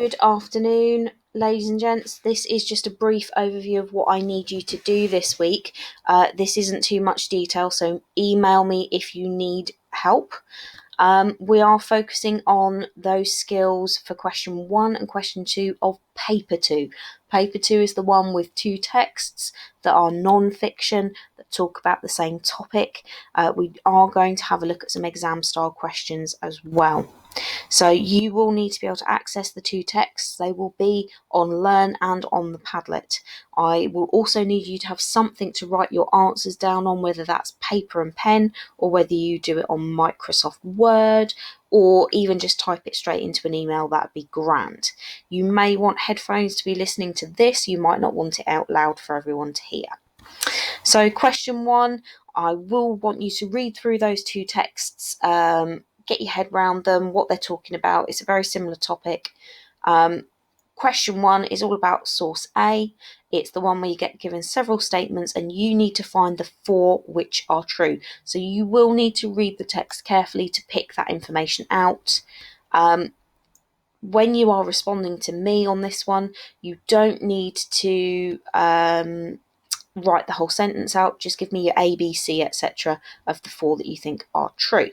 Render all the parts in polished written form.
Good afternoon, ladies and gents. This is just a brief overview of what I need you to do this week. This isn't too much detail, so email me if you need help. We are focusing on those skills for question 1 and question 2 of paper 2. Paper 2 is the one with 2 texts that are non-fiction, that talk about the same topic. We are going to have a look at some exam style questions as well. So you will need to be able to access the 2 texts. They will be on Learn and on the Padlet. I will also need you to have something to write your answers down on, whether that's paper and pen or whether you do it on Microsoft Word or even just type it straight into an email. That'd be grand. You may want headphones to be listening to this. You might not want it out loud for everyone to hear. So question 1, I will want you to read through those 2 texts, get your head around them, what they're talking about. It's a very similar topic. Question 1 is all about source A. It's the one where you get given several statements and you need to find the 4 which are true. So you will need to read the text carefully to pick that information out. When you are responding to me on this one, you don't need to write the whole sentence out. Just give me your A, B, C, etc. of the 4 that you think are true.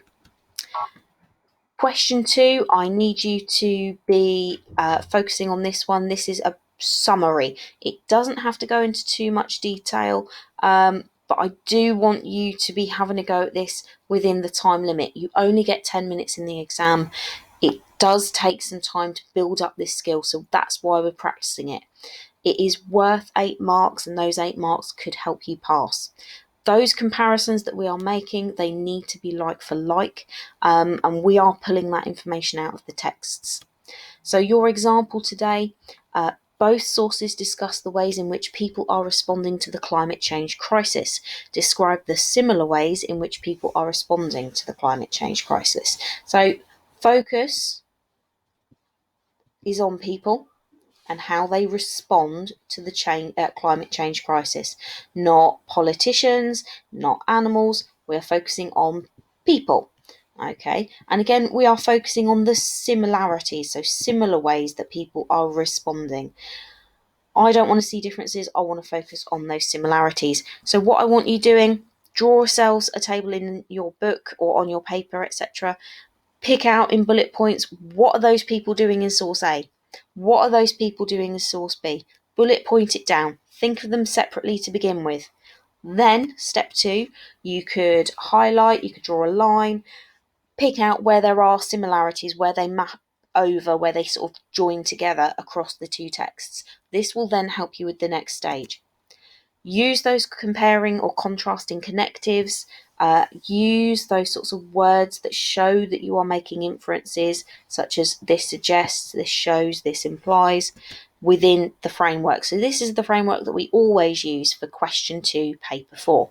Question 2, I need you to be focusing on this one. This is a summary. It doesn't have to go into too much detail, but I do want you to be having a go at this within the time limit. You only get 10 minutes in the exam. It does take some time to build up this skill, so that's why we're practicing it. It is worth 8 marks, and those 8 marks could help you pass. Those comparisons that we are making, they need to be like for like, and we are pulling that information out of the texts. So your example today, both sources discuss the ways in which people are responding to the climate change crisis. Describe the similar ways in which people are responding to the climate change crisis. So focus is on people and how they respond to the climate change crisis. Not politicians, not animals. We're focusing on people. Okay, and again, we are focusing on the similarities, so similar ways that people are responding. I don't want to see differences. I want to focus on those similarities. So what I want you doing, draw yourselves a table in your book or on your paper, etc. Pick out in bullet points, what are those people doing in source A? What are those people doing in source B? Bullet point it down. Think of them separately to begin with. Then, step 2, you could highlight, you could draw a line, pick out where there are similarities, where they map over, where they sort of join together across the 2 texts. This will then help you with the next stage. Use those comparing or contrasting connectives. Use those sorts of words that show that you are making inferences, such as this suggests, this shows, this implies, within the framework. So this is the framework that we always use for question 2, paper 4.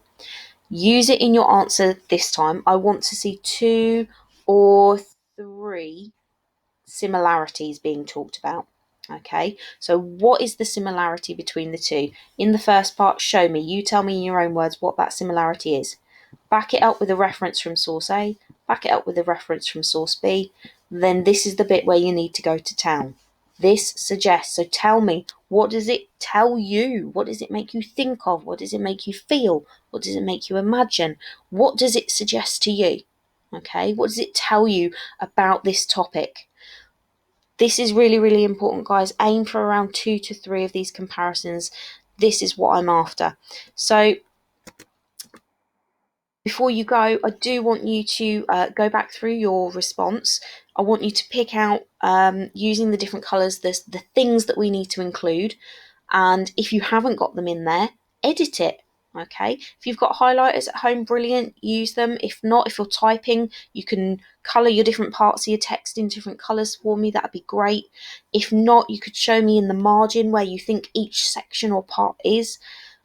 Use it in your answer this time. I want to see 2 or 3 similarities being talked about. Okay, so what is the similarity between the 2? In the first part, show me. You tell me in your own words what that similarity is. Back it up with a reference from source A. Back it up with a reference from source B. Then this is the bit where you need to go to town. This suggests. So tell me, what does it tell you? What does it make you think of? What does it make you feel? What does it make you imagine? What does it suggest to you? Okay, what does it tell you about this topic? This is really, really important, guys. Aim for around 2 to 3 of these comparisons. This is what I'm after. So before you go, I do want you to go back through your response. I want you to pick out, using the different colours, the things that we need to include. And if you haven't got them in there, edit it. Okay, if you've got highlighters at home, brilliant, use them. If not, if you're typing, you can colour your different parts of your text in different colours for me. That'd be great. If not, you could show me in the margin where you think each section or part is.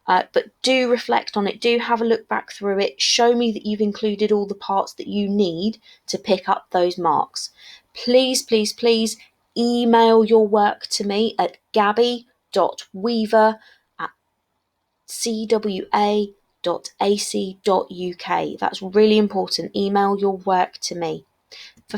But do reflect on it. Do have a look back through it. Show me that you've included all the parts that you need to pick up those marks. Please, please, please email your work to me at gabby.weaver@cwa.ac.uk. That's really important. Email your work to me. For